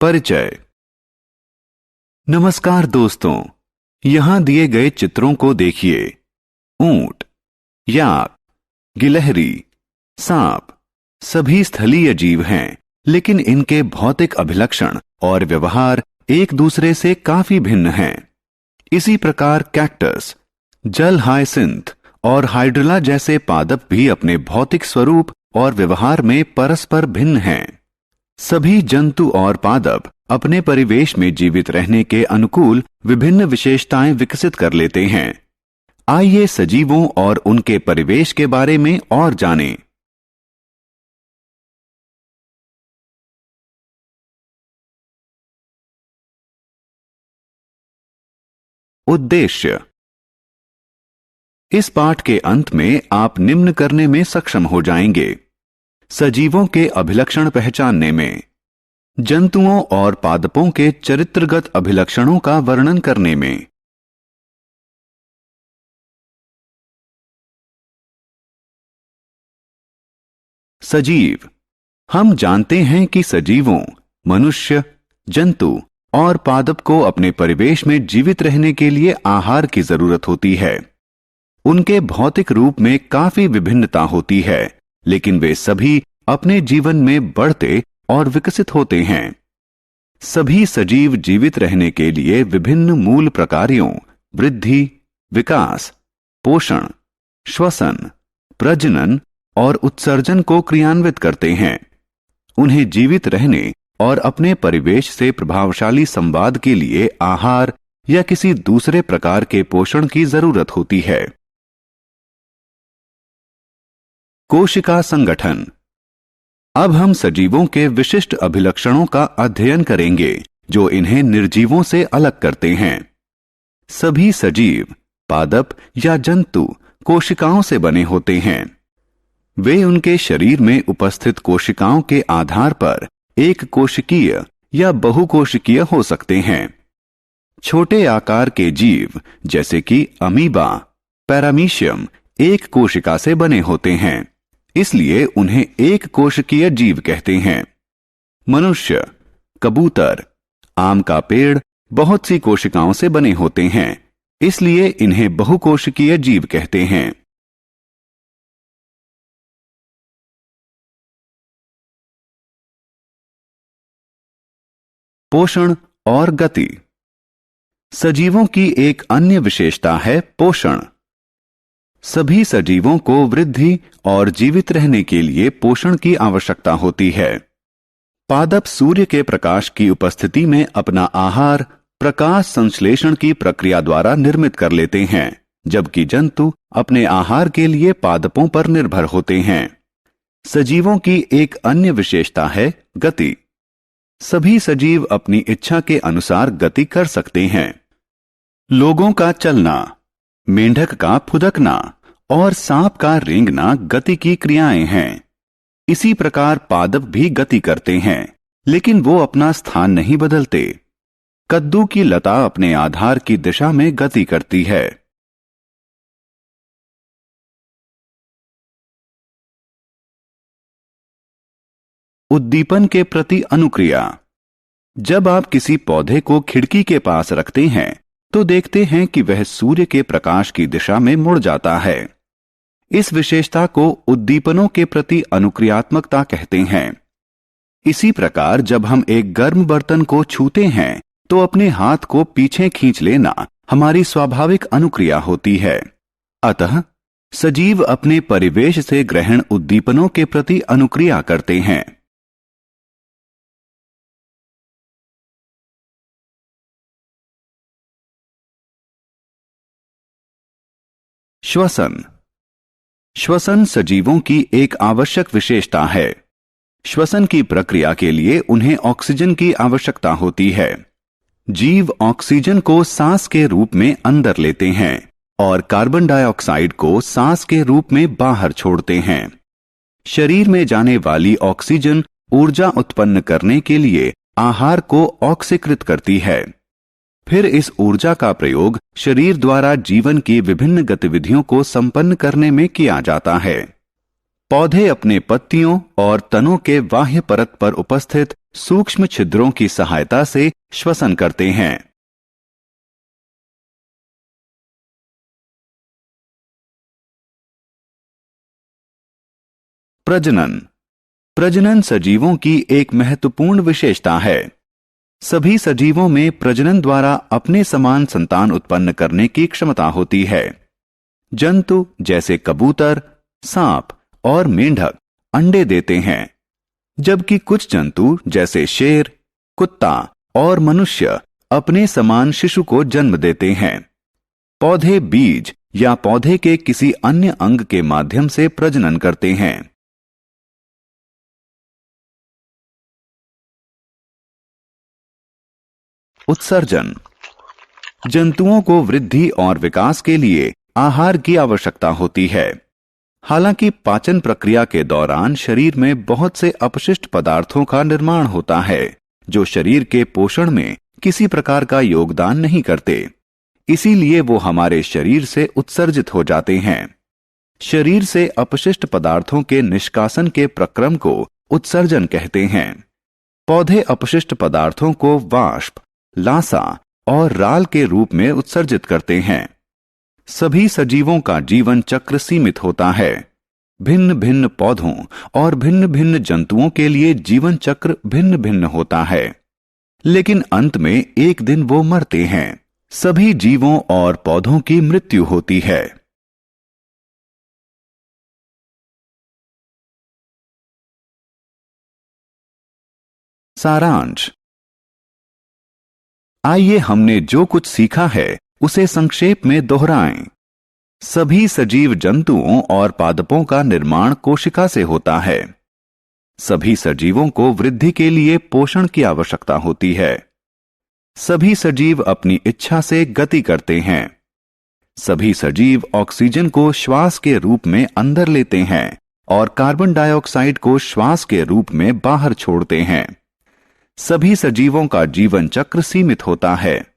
परिचय। नमस्कार दोस्तों, यहां दिए गए चित्रों को देखिए। ऊंट, याक, गिलहरी, सांप सभी स्थलीय जीव हैं, लेकिन इनके भौतिक अभिलक्षण और व्यवहार एक दूसरे से काफी भिन्न हैं। इसी प्रकार कैक्टस, जल हायसिंथ और हाइड्रिला जैसे पादप भी अपने भौतिक स्वरूप और व्यवहार में परस्पर भिन्न हैं। सभी जंतु और पादप अपने परिवेश में जीवित रहने के अनुकूल विभिन्न विशेषताएं विकसित कर लेते हैं। आइए सजीवों और उनके परिवेश के बारे में और जानें। उद्देश्य। इस पाठ के अंत में आप निम्न करने में सक्षम हो जाएंगे: सजीवों के अभिलक्षण पहचानने में, जंतुओं और पादपों के चरित्रगत अभिलक्षणों का वर्णन करने में। सजीव। हम जानते हैं कि सजीवों, मनुष्य, जंतु और पादप को अपने परिवेश में जीवित रहने के लिए आहार की जरूरत होती है। उनके भौतिक रूप में काफी विभिन्नता होती है, लेकिन वे सभी अपने जीवन में बढ़ते और विकसित होते हैं। सभी सजीव जीवित रहने के लिए विभिन्न मूल प्रकारों वृद्धि, विकास, पोषण, श्वसन, प्रजनन और उत्सर्जन को क्रियान्वित करते हैं। उन्हें जीवित रहने और अपने परिवेश से प्रभावशाली संवाद के लिए आहार या किसी दूसरे प्रकार के पोषण की जरूरत होती है। कोशिका संगठन। अब हम सजीवों के विशिष्ट अभिलक्षणों का अध्ययन करेंगे जो इन्हें निर्जीवों से अलग करते हैं। सभी सजीव, पादप या जंतु कोशिकाओं से बने होते हैं। वे उनके शरीर में उपस्थित कोशिकाओं के आधार पर एक कोशिकीय या बहुकोशिकीय हो सकते हैं। छोटे आकार के जीव जैसे कि अमीबा, पैरामीशियम एक कोशिका से बने होते हैं, इसलिए उन्हें एक कोशिकीय जीव कहते हैं। मनुष्य, कबूतर, आम का पेड़ बहुत सी कोशिकाओं से बने होते हैं, इसलिए इन्हें बहुकोशिकीय जीव कहते हैं। पोषण और गति। सजीवों की एक अन्य विशेषता है पोषण। सभी सजीवों को वृद्धि और जीवित रहने के लिए पोषण की आवश्यकता होती है। पादप सूर्य के प्रकाश की उपस्थिति में अपना आहार प्रकाश संश्लेषण की प्रक्रिया द्वारा निर्मित कर लेते हैं, जबकि जंतु अपने आहार के लिए पादपों पर निर्भर होते हैं। सजीवों की एक अन्य विशेषता है गति। सभी सजीव अपनी इच्छा के अनुसार गति कर सकते हैं। लोगों का चलना, मेंढक का फुदकना और सांप का रेंगना गति की क्रियाएं हैं। इसी प्रकार पादप भी गति करते हैं, लेकिन वो अपना स्थान नहीं बदलते। कद्दू की लता अपने आधार की दिशा में गति करती है। उद्दीपन के प्रति अनुक्रिया। जब आप किसी पौधे को खिड़की के पास रखते हैं तो देखते हैं कि वह सूर्य के प्रकाश की दिशा में मुड़ जाता है। इस विशेषता को उद्दीपनों के प्रति अनुक्रियात्मकता कहते हैं। इसी प्रकार जब हम एक गर्म बर्तन को छूते हैं तो अपने हाथ को पीछे खींच लेना हमारी स्वाभाविक अनुक्रिया होती है। अतः सजीव अपने परिवेश से ग्रहण उद्दीपनों के प्रति अनुक्रिया करते हैं। श्वसन। श्वसन सजीवों की एक आवश्यक विशेषता है। श्वसन की प्रक्रिया के लिए उन्हें ऑक्सीजन की आवश्यकता होती है। जीव ऑक्सीजन को सांस के रूप में अंदर लेते हैं और कार्बन डाइऑक्साइड को सांस के रूप में बाहर छोड़ते हैं। शरीर में जाने वाली ऑक्सीजन ऊर्जा उत्पन्न करने के लिए आहार को ऑक्सीकृत करती है। फिर इस ऊर्जा का प्रयोग शरीर द्वारा जीवन की विभिन्न गतिविधियों को संपन्न करने में किया जाता है। पौधे अपने पत्तियों और तनों के बाह्य परत पर उपस्थित सूक्ष्म छिद्रों की सहायता से श्वसन करते हैं। प्रजनन। प्रजनन सजीवों की एक महत्वपूर्ण विशेषता है। सभी सजीवों में प्रजनन द्वारा अपने समान संतान उत्पन्न करने की क्षमता होती है। जंतु जैसे कबूतर, सांप और मेंढक अंडे देते हैं, जबकि कुछ जंतु जैसे शेर, कुत्ता और मनुष्य अपने समान शिशु को जन्म देते हैं। पौधे बीज या पौधे के किसी अन्य अंग के माध्यम से प्रजनन करते हैं। उत्सर्जन। जंतुओं को वृद्धि और विकास के लिए आहार की आवश्यकता होती है। हालांकि पाचन प्रक्रिया के दौरान शरीर में बहुत से अपशिष्ट पदार्थों का निर्माण होता है, जो शरीर के पोषण में किसी प्रकार का योगदान नहीं करते। इसीलिए वो हमारे शरीर से उत्सर्जित हो जाते हैं। शरीर से अपशिष्ट पदार्थों के निष्कासन के प्रक्रम को उत्सर्जन कहते हैं। पौधे अपशिष्ट पदार्थों को वाष्प, लासा और राल के रूप में उत्सर्जित करते हैं। सभी सजीवों का जीवन चक्र सीमित होता है। भिन्न भिन्न पौधों और भिन्न भिन्न जंतुओं के लिए जीवन चक्र भिन्न भिन्न होता है, लेकिन अंत में एक दिन वो मरते हैं। सभी जीवों और पौधों की मृत्यु होती है। सारांश। आइए हमने जो कुछ सीखा है उसे संक्षेप में दोहराएं। सभी सजीव जंतुओं और पादपों का निर्माण कोशिका से होता है। सभी सजीवों को वृद्धि के लिए पोषण की आवश्यकता होती है। सभी सजीव अपनी इच्छा से गति करते हैं। सभी सजीव ऑक्सीजन को श्वास के रूप में अंदर लेते हैं और कार्बन डाइऑक्साइड को श्वास के रूप में बाहर छोड़ते हैं। सभी सजीवों का जीवन चक्र सीमित होता है।